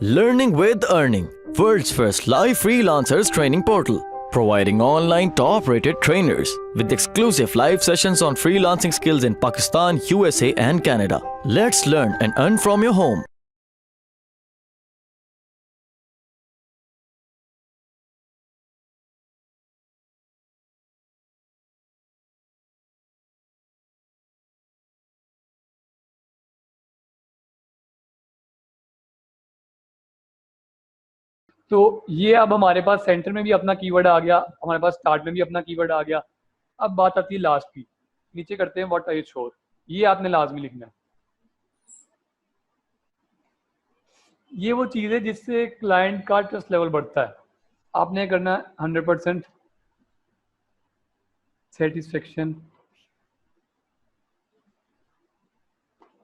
Learning with Earning, world's first live freelancers training portal, providing online top-rated trainers with exclusive live sessions on freelancing skills in Pakistan, USA and Canada. Let's learn and earn from your home. तो ये अब हमारे पास centre में भी अपना keyword आ गया, हमारे पास start में भी अपना कीवर्ड आ गया। अब बात आती है लास्ट की, नीचे करते हैं व्हाट आर यू श्योर। ये आपने लाजमी लिखना है। ये वो चीज़ है जिससे क्लाइंट का ट्रस्ट लेवल बढ़ता है। आपने करना 100% सेटिस्फेक्शन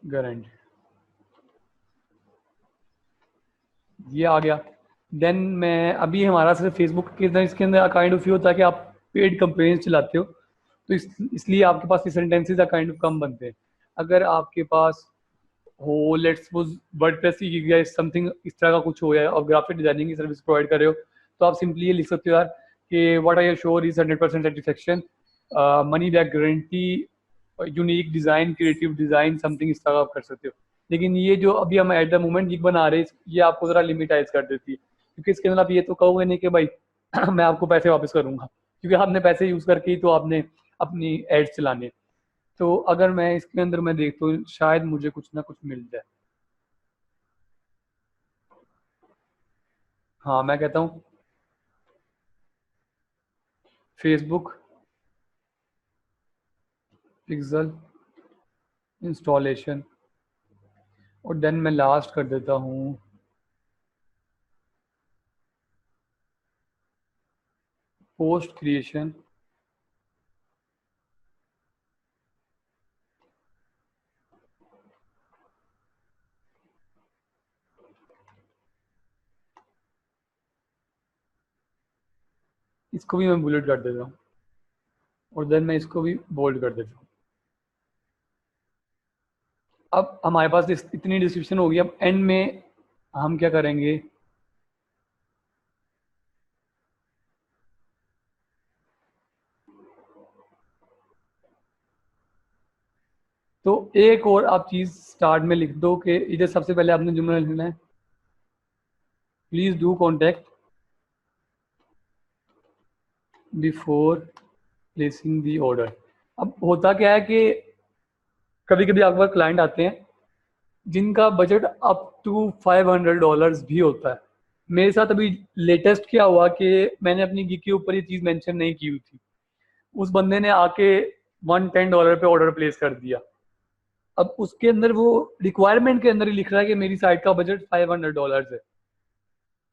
गारंटी, ये आ गया। देन मैं अभी हमारा सिर्फ फेसबुक के अंदर, इसके अंदर काइंड ऑफ ये होता है कि आप पेड कंपेन्स चलाते हो, तो इसलिए आपके पास ये सेंटेंसेज काइंड ऑफ कम बनते हैं। अगर आपके पास हो लेट्स सपोज वर्डप्रेस की या समथिंग इस तरह का कुछ हो या और ग्राफिक डिजाइनिंग की सर्विस प्रोवाइड कर रहे हो, तो आप सिंपली ये लिख सकते हो यार कि what are your sure is 100% satisfaction, money back guarantee, unique design, creative design, something इस तरह का आप कर सकते हो। लेकिन ये जो अभी हम एट द मोमेंट गिग बना रहे हैं, ये आपको ज़रा लिमिटाइज कर देती है, क्योंकि इसके अंदर आप ये तो कहोगे नहीं कि भाई मैं आपको पैसे वापस करूँगा, क्योंकि आपने पैसे यूज़ करके ही तो आपने अपनी एड्स चलाने। तो अगर मैं इसके अंदर मैं देखता हूँ शायद मुझे कुछ ना कुछ मिल जाए। हाँ, मैं कहता हूँ फेसबुक पिक्सल इंस्टॉलेशन, और देन मैं लास्ट कर देता हूँ पोस्ट क्रिएशन, इसको भी मैं बुलेट कर देता हूँ, और देन मैं इसको भी बोल्ड कर देता हूँ। अब हमारे पास इतनी डिस्क्रिप्शन होगी। अब एंड में हम क्या करेंगे, तो एक और आप चीज़ स्टार्ट में लिख दो कि इधर सबसे पहले आपने जुमला लिखना है, please do contact before placing the order. अब होता क्या है कि कभी कभी आपके पास क्लाइंट आते हैं जिनका बजट अप टू $500 भी होता है। मेरे साथ अभी लेटेस्ट क्या हुआ कि मैंने अपनी गिग के ऊपर ये चीज़ मेंशन नहीं की हुई थी, उस बंदे ने आके $110 पे ऑर्डर प्लेस कर दिया। अब उसके अंदर वो रिक्वायरमेंट के अंदर ही लिख रहा है कि मेरी साइट का बजट $500 है।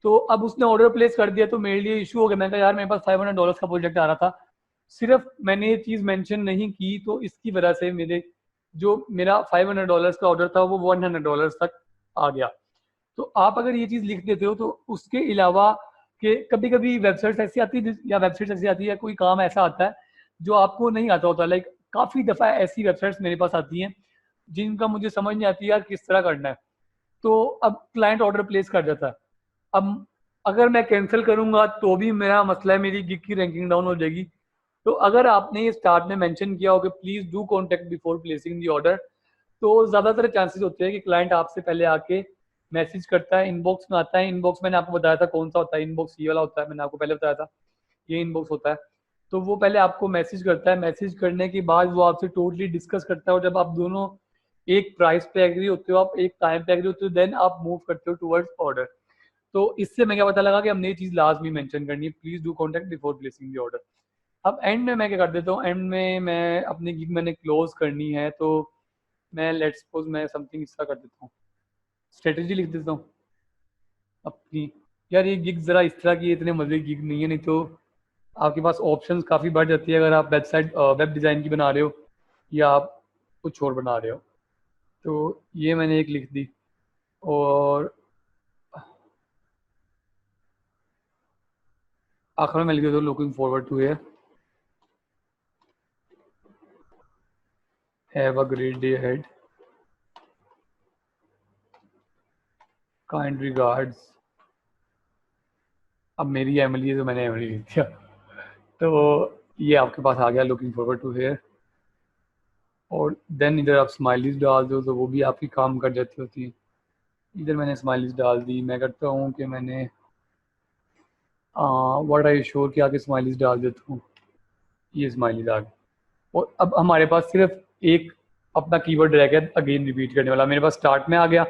तो अब उसने ऑर्डर प्लेस कर दिया, तो मेरे लिए इशू हो गया। मैं कहा यार मेरे पास $500 का प्रोजेक्ट आ रहा था, सिर्फ मैंने ये चीज़ मेंशन नहीं की, तो इसकी वजह से मेरे जो मेरा $500 का ऑर्डर था वो $100 तक आ गया। तो आप अगर ये चीज़ लिख देते हो, तो उसके अलावा कि कभी कभी वेबसाइट्स ऐसी आती है या वेबसाइट्स ऐसी आती है, कोई काम ऐसा आता है जो आपको नहीं आता होता। लाइक काफ़ी दफ़ा ऐसी वेबसाइट्स मेरे पास आती हैं जिनका मुझे समझ नहीं आती यार किस तरह करना है, तो अब क्लाइंट ऑर्डर प्लेस कर देता है। अब अगर मैं कैंसिल करूंगा तो भी मेरा मसला है, मेरी गिग की रैंकिंग डाउन हो जाएगी। तो अगर आपने ये स्टार्ट में मेंशन किया हो कि please do contact before placing the order, तो ज़्यादातर चांसेस होते हैं कि क्लाइंट आपसे पहले आके मैसेज करता है, इनबॉक्स में आता है। इनबॉक्स मैंने आपको बताया था कौन सा होता है, इनबॉक्स ये वाला होता है, मैंने आपको पहले बताया था ये इनबॉक्स होता है। तो वो पहले आपको मैसेज करता है, मैसेज करने के बाद वो आपसे टोटली डिस्कस करता है, और जब आप दोनों एक प्राइस पे एग्री होते हो, आप एक टाइम पे एग्री होते हो, देन आप मूव करते हो टुवर्ड्स ऑर्डर। तो इससे मैं क्या पता लगा कि हमने ये चीज़ लाजमी मेंशन करनी है, please do contact before placing the order. अब एंड में मैं क्या कर देता हूँ, एंड में मैं अपनी गिग मैंने क्लोज करनी है, तो मैं लेट्स सपोज मैं समथिंग इसका कर देता हूँ, स्ट्रेटेजी लिख देता हूँ अपनी। यार ये गिग ज़रा इस तरह की इतने मज़े की गिग नहीं है, नहीं तो आपके पास ऑप्शंस काफ़ी बढ़ जाती है अगर आप वेबसाइट वेब डिज़ाइन की बना रहे हो या आप कुछ और बना रहे हो। तो ये मैंने एक लिख दी, और आखिर में मैं लिख देता हूँ लुकिंग फॉरवर्ड टू है, have a great day ahead. Kind regards. अब मेरी एमिली है तो मैंने एमिली लिख दिया। तो ये आपके पास आ गया, लुकिंग फॉरवर्ड टू हेयर। और देन इधर आप स्माइलीज डाल दो तो वो भी आपकी काम कर जाती होती है। इधर मैंने स्माइलीज डाल दी। मैं करता हूँ कि मैंने व्हाट आर यू श्योर के आगे स्माइलीज डाल देता हूँ। ये स्माइलीज आ गई। और अब हमारे पास सिर्फ एक अपना कीवर्ड रह गया अगेन रिपीट करने वाला। मेरे पास स्टार्ट में आ गया,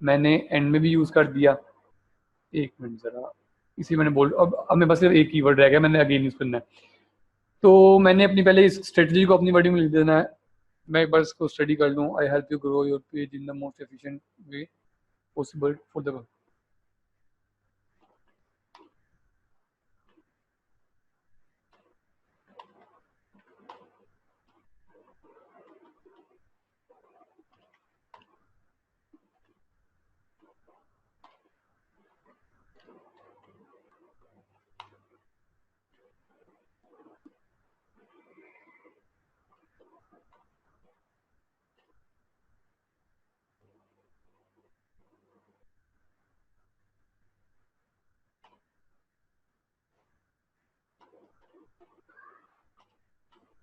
मैंने एंड में भी यूज़ कर दिया। एक मिनट ज़रा, इसी मैंने बोल अब मेरे पास सिर्फ एक कीवर्ड रह गया, मैंने अगेन यूज़ करना है। तो मैंने अपनी पहले इस स्ट्रेटजी को अपनी वर्डिंग में लिख देना है। मैं एक बार इसको स्टडी कर लूँ। I help you grow your page in the most efficient way possible for the.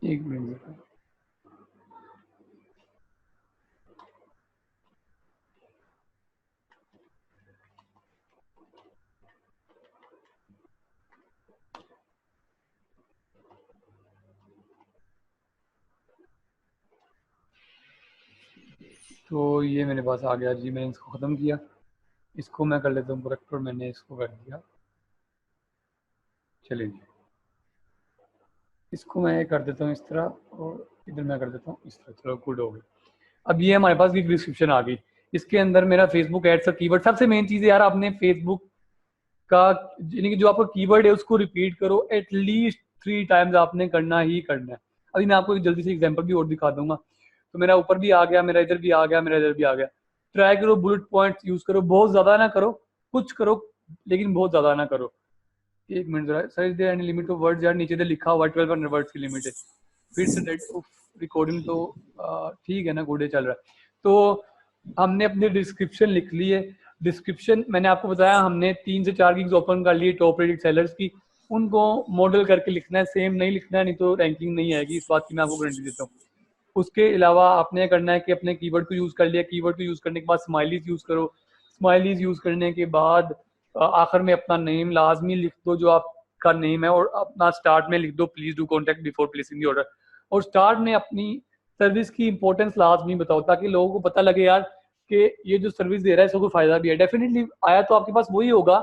एक मिनट। तो ये मेरे पास आ गया जी, मैंने इसको ख़त्म किया। इसको मैं कर लेता हूँ करेक्ट, और मैंने इसको कर दिया। चलिए जी, इसको मैं कर देता हूँ इस तरह, और इधर मैं कर देता हूँ इस तरह। चलो गुड हो गई। अब ये हमारे पास एक डिस्क्रिप्शन आ गई। इसके अंदर मेरा फेसबुक एड्स का कीवर्ड, सबसे मेन चीज़ है यार, आपने फेसबुक का यानी कि जो आपका कीवर्ड है उसको रिपीट करो एटलीस्ट 3 टाइम्स, आपने करना ही करना है। अभी मैं आपको एक जल्दी से एग्जांपल भी और दिखा दूंगा। तो मेरा ऊपर भी आ गया, मेरा इधर भी आ गया, मेरा इधर भी आ गया। ट्राई करो बुलेट पॉइंट्स यूज करो, बहुत ज्यादा ना करो, कुछ करो लेकिन बहुत ज्यादा ना करो। एक मिनट जरा, sir is there any limit of words? यार नीचे तो लिखा हुआ 1200 वर्ड्स की लिमिट है। फिर से डेट ऑफ रिकॉर्डिंग तो ठीक है ना, गुड है, चल रहा है। तो हमने अपनी डिस्क्रिप्शन लिख ली है। डिस्क्रिप्शन मैंने आपको बताया, हमने 3 से 4 गिग्स ओपन कर लिए टॉप रेटेड सेलर्स की, उनको मॉडल करके लिखना है, सेम नहीं लिखना है, नहीं तो रैंकिंग नहीं आएगी, इस बात की मैं आपको गारंटी देता हूँ। उसके अलावा आपने करना है कि अपने कीवर्ड को यूज़ कर लिया, कीवर्ड को यूज़ करने के बाद स्माइलीज यूज़ करो। स्माइलीज यूज़ करने के बाद आखिर में अपना नेम लाजमी लिख दो, जो आपका नेम है, और अपना स्टार्ट में लिख दो please do contact before placing the order. और स्टार्ट में अपनी सर्विस की इंपॉर्टेंस लाजमी बताओ, ताकि लोगों को पता लगे यार कि ये जो सर्विस दे रहा है इसको कोई फायदा भी है। डेफिनेटली आया तो आपके पास वही होगा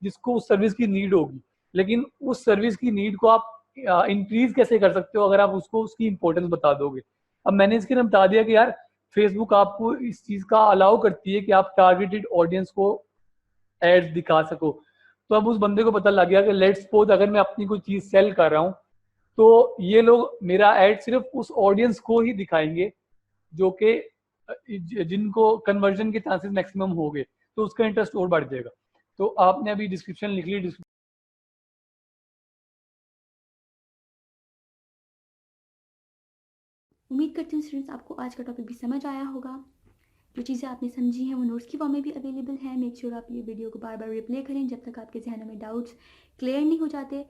जिसको उस सर्विस की नीड होगी, लेकिन उस सर्विस की नीड को आप इंक्रीज कैसे कर सकते हो अगर आप उसको उसकी इंपॉर्टेंस बता दोगे। अब मैंने इसके लिए बता दिया कि यार फेसबुक आपको इस चीज का अलाउ करती है कि आप टारगेटेड ऑडियंस को एड्स दिखा सको। तो अब उस बंदे को पता लग गया कि लेट्स सपोज अगर मैं अपनी कोई चीज सेल कर रहा हूँ, तो ये लोग मेरा एड सिर्फ उस ऑडियंस को ही दिखाएंगे जो कि जिनको कन्वर्जन के चांसेस मैक्सिमम हो गए, तो उसका इंटरेस्ट और बढ़ जाएगा। तो आपने अभी डिस्क्रिप्शन लिख ली। उम्मीद करती हूँ स्टूडेंट्स आपको आज का टॉपिक भी समझ आया होगा। जो चीज़ें आपने समझी हैं वो नोट्स की फॉर्म में भी अवेलेबल है। मेक श्योर आप ये वीडियो को बार बार रिप्ले करें जब तक आपके जहनों में डाउट्स क्लियर नहीं हो जाते।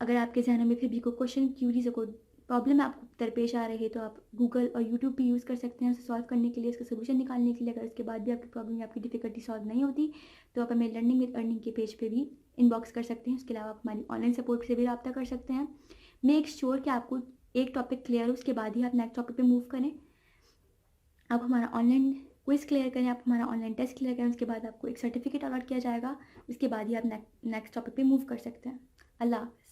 अगर आपके जहनों में फिर भी कोई क्वेश्चन, क्यूरीज या कोई प्रॉब्लम आपको दरपेश आ रही है तो आप गूगल और यूट्यूब भी यूज़ कर सकते हैं उसे सॉल्व करने के लिए, इसका सोल्यूशन निकालने के लिए। अगर उसके बाद भी आपकी प्रॉब्लम या आपकी डिफिकल्टी सॉल्व नहीं होती तो आप हमें लर्निंग विद अर्निंग के पेज पे भी इनबॉक्स कर सकते हैं। उसके अलावा आप हमारी ऑनलाइन सपोर्ट से भी रब्ता कर सकते हैं। मेक श्योर कि आपको एक टॉपिक क्लियर हो, उसके बाद ही आप नेक्स्ट टॉपिक पे मूव करें। आप हमारा ऑनलाइन क्विज क्लियर करें, आप हमारा ऑनलाइन टेस्ट क्लियर करें, उसके बाद आपको एक सर्टिफिकेट अलॉट किया जाएगा। उसके बाद ही आप नेक्स्ट टॉपिक पे मूव कर सकते हैं। अल्लाह हाफ़िज़।